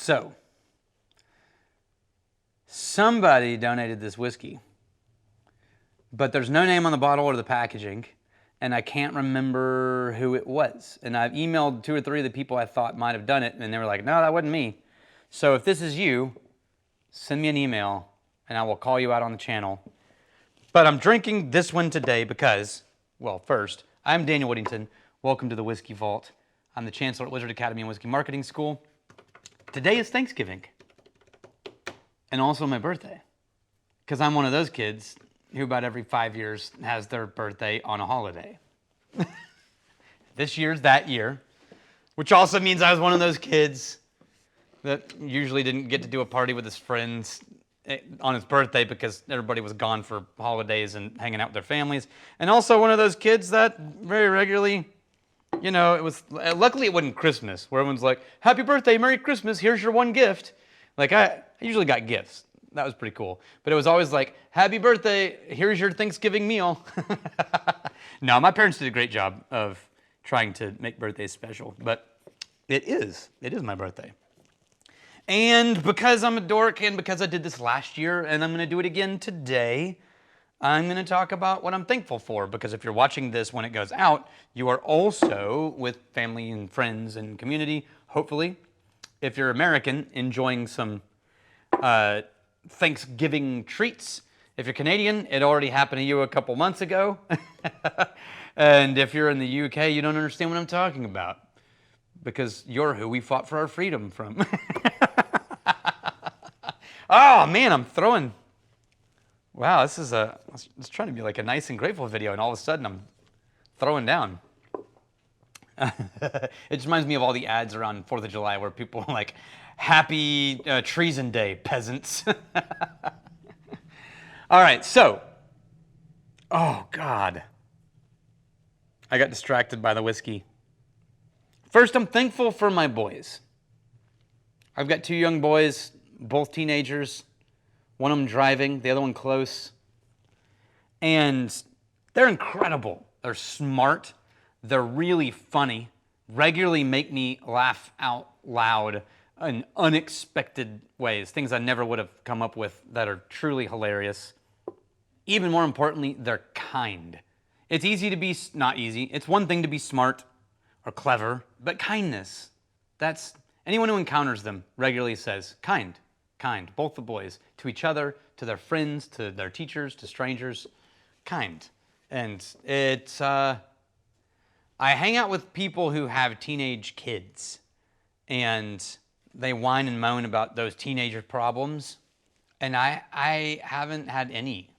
So, somebody donated this whiskey, but there's no name on the bottle or the packaging, and I can't remember who it was. And I've emailed 2 or 3 of the people I thought might have done it, and they were like, no, that wasn't me. So if this is you, send me an email, and I will call you out on the channel. But I'm drinking this one today because, well, first, I'm Daniel Whittington. Welcome to the Whiskey Vault. I'm the Chancellor at Wizard Academy and Whiskey Marketing School. Today is Thanksgiving, and also my birthday, because I'm one of those kids who about every 5 years has their birthday on a holiday. This year's that year, which also means I was one of those kids that usually didn't get to do a party with his friends on his birthday because everybody was gone for holidays and hanging out with their families. And also one of those kids that very regularly, you know, it was, luckily it wasn't Christmas where everyone's like, happy birthday, Merry Christmas, here's your one gift. Like I usually got gifts. That was pretty cool. But it was always like, happy birthday, here's your Thanksgiving meal. No, my parents did a great job of trying to make birthdays special, but it is my birthday. And because I'm a dork and because I did this last year and I'm going to do it again today, I'm going to talk about what I'm thankful for, because if you're watching this when it goes out, you are also with family and friends and community, hopefully. If you're American, enjoying some Thanksgiving treats. If you're Canadian, it already happened to you a couple months ago. And if you're in the UK, you don't understand what I'm talking about, because you're who we fought for our freedom from. Oh man, I'm throwing. Wow, this is it's trying to be like a nice and grateful video, and all of a sudden I'm throwing down. It just reminds me of all the ads around 4th of July where people are like, happy treason day, peasants. All right, so, oh God. I got distracted by the whiskey. First, I'm thankful for my boys. I've got 2 young boys, both teenagers. One of them driving, the other one close. And they're incredible. They're smart. They're really funny. Regularly make me laugh out loud in unexpected ways. Things I never would have come up with that are truly hilarious. Even more importantly, they're kind. It's easy to be, not easy, it's one thing to be smart or clever, but kindness, that's, anyone who encounters them regularly says, kind, both the boys, to each other, to their friends, to their teachers, to strangers, kind. And it's, I hang out with people who have teenage kids, and they whine and moan about those teenager problems, and I haven't had any.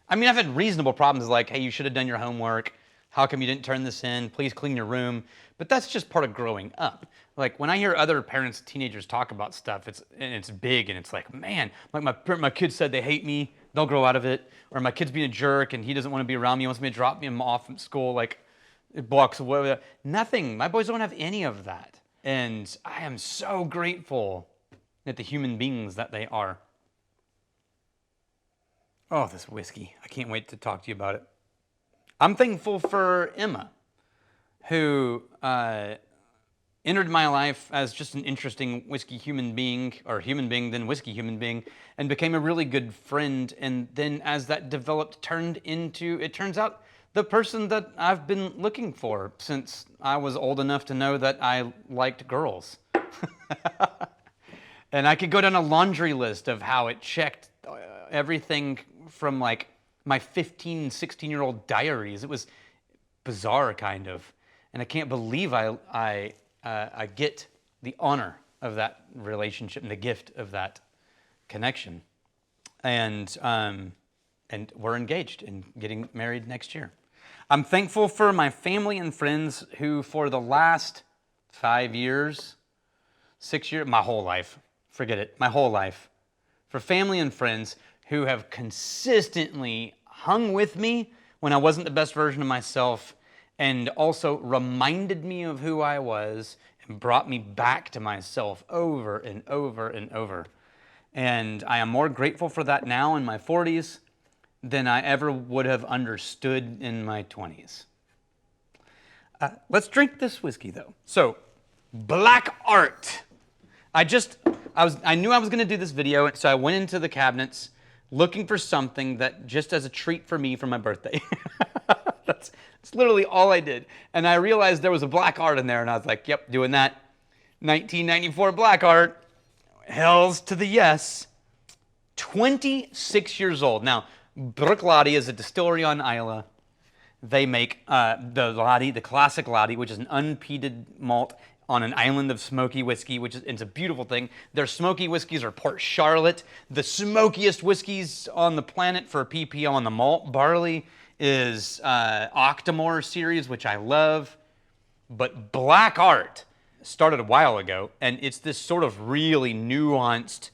I mean, I've had reasonable problems like, hey, you should have done your homework. How come you didn't turn this in? Please clean your room. But that's just part of growing up. Like when I hear other parents, teenagers talk about stuff, it's big, and it's like, man, like my kids said they hate me. They'll grow out of it. Or my kid's being a jerk and he doesn't want to be around me. He wants me to drop him off from school like blocks away. Nothing. My boys don't have any of that. And I am so grateful at the human beings that they are. Oh, this whiskey. I can't wait to talk to you about it. I'm thankful for Emma, who entered my life as just an interesting whiskey human being, or human being, then whiskey human being, and became a really good friend. And then as that developed, turned into, it turns out, the person that I've been looking for since I was old enough to know that I liked girls. And I could go down a laundry list of how it checked everything from like my 15, 16-year-old diaries. It was bizarre, kind of. And I can't believe I get the honor of that relationship and the gift of that connection. And we're engaged and getting married next year. I'm thankful for my family and friends who for the last 5 years, 6 years, my whole life, forget it, my whole life, for family and friends who have consistently hung with me when I wasn't the best version of myself, and also reminded me of who I was and brought me back to myself over and over and over. And I am more grateful for that now in my 40s than I ever would have understood in my 20s. Let's drink this whiskey though. So, Black Art. I knew I was gonna do this video, so I went into the cabinets looking for something that just as a treat for me for my birthday. That's literally all I did. And I realized there was a black art in there, and I was like, yep, doing that. 1994 black art. Hells to the yes. 26 years old. Now, Bruichladdich is a distillery on Islay. They make the classic laddie, which is an unpeated malt on an island of smoky whiskey, which is it's a beautiful thing. Their smoky whiskeys are Port Charlotte. The smokiest whiskeys on the planet for PPO on the malt barley is Octomore series, which I love. But Black Art started a while ago, and it's this sort of really nuanced,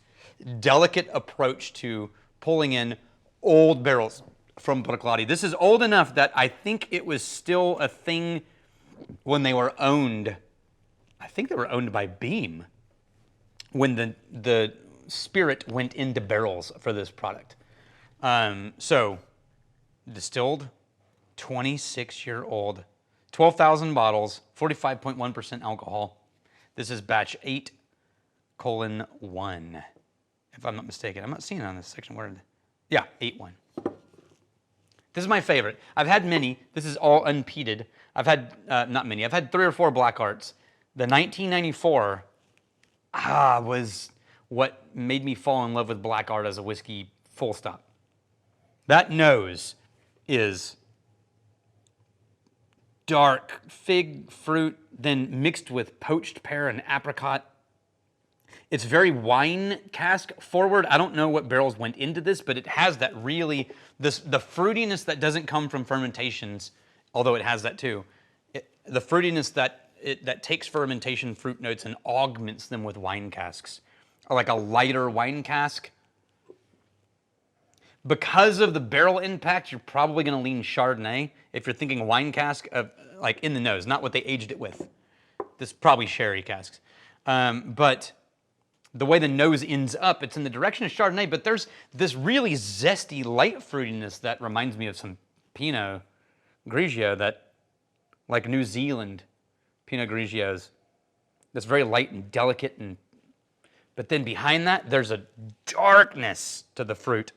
delicate approach to pulling in old barrels from Bruichladdich. This is old enough that I think it was still a thing when they were owned. I think they were owned by Beam when the spirit went into barrels for this product. So distilled, 26-year-old, 12,000 bottles, 45.1% alcohol. This is batch 8:1, if I'm not mistaken. I'm not seeing it on this section. Yeah, 8:1. This is my favorite. I've had many. This is all unpeated. I've had, not many, I've had 3 or 4 black arts. The 1994 was what made me fall in love with black art as a whiskey, full stop. That nose is dark fig fruit, then mixed with poached pear and apricot. It's very wine cask forward. I don't know what barrels went into this, but it has that really, the fruitiness that doesn't come from fermentations, although it has that too. The fruitiness that takes fermentation fruit notes and augments them with wine casks, or like a lighter wine cask. Because of the barrel impact, you're probably going to lean Chardonnay if you're thinking wine cask, like in the nose, not what they aged it with. This is probably sherry casks. But the way the nose ends up, it's in the direction of Chardonnay, but there's this really zesty, light fruitiness that reminds me of some Pinot Grigio, that, like New Zealand Pinot Grigios. That's very light and delicate, but then behind that, there's a darkness to the fruit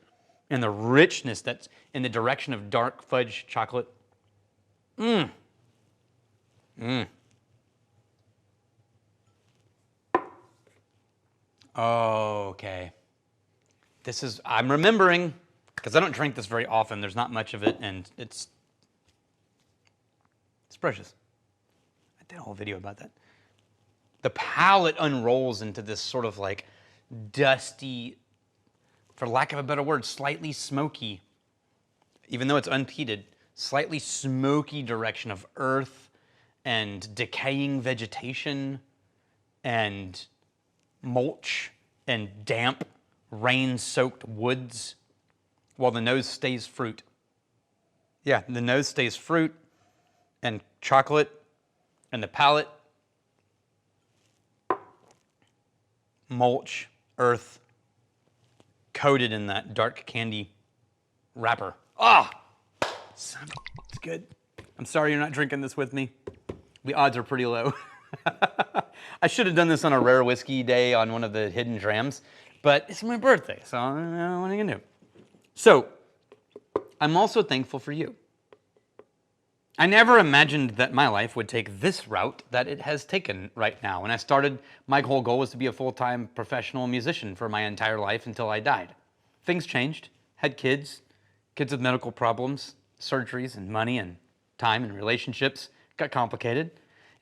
and the richness that's in the direction of dark fudge chocolate. Okay. I'm remembering, because I don't drink this very often. There's not much of it, and it's precious. I did a whole video about that. The palate unrolls into this sort of like dusty, for lack of a better word, slightly smoky, even though it's unpeated, slightly smoky direction of earth and decaying vegetation and mulch and damp, rain-soaked woods, while the nose stays fruit. Yeah, the nose stays fruit and chocolate, and the palate, mulch, earth, coated in that dark candy wrapper. It's good. I'm sorry you're not drinking this with me. The odds are pretty low. I should have done this on a rare whiskey day on one of the hidden drams, but it's my birthday, so what are you gonna do? So, I'm also thankful for you. I never imagined that my life would take this route that it has taken right now. When I started, my whole goal was to be a full-time professional musician for my entire life until I died. Things changed. Had kids with medical problems, surgeries, and money, and time, and relationships. Got complicated.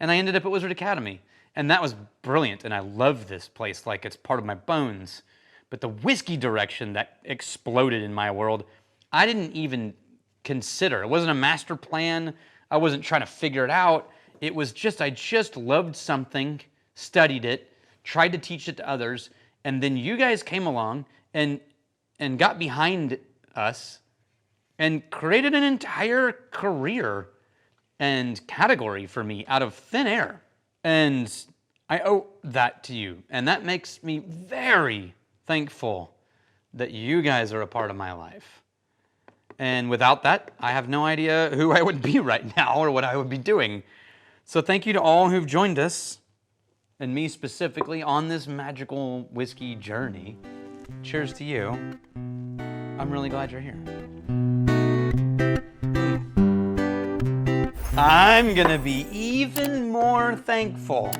And I ended up at Wizard Academy. And that was brilliant, and I love this place like it's part of my bones. But the whiskey direction that exploded in my world, I didn't even consider. It wasn't a master plan. I wasn't trying to figure it out. It was just, I just loved something, studied it, tried to teach it to others, and then you guys came along and got behind us and created an entire career and category for me out of thin air. And I owe that to you. And that makes me very thankful that you guys are a part of my life. And without that, I have no idea who I would be right now or what I would be doing. So thank you to all who've joined us. and me specifically on this magical whiskey journey, cheers to you. I'm really glad you're here. I'm gonna be even more thankful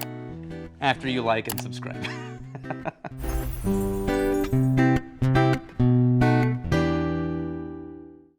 after you like and subscribe.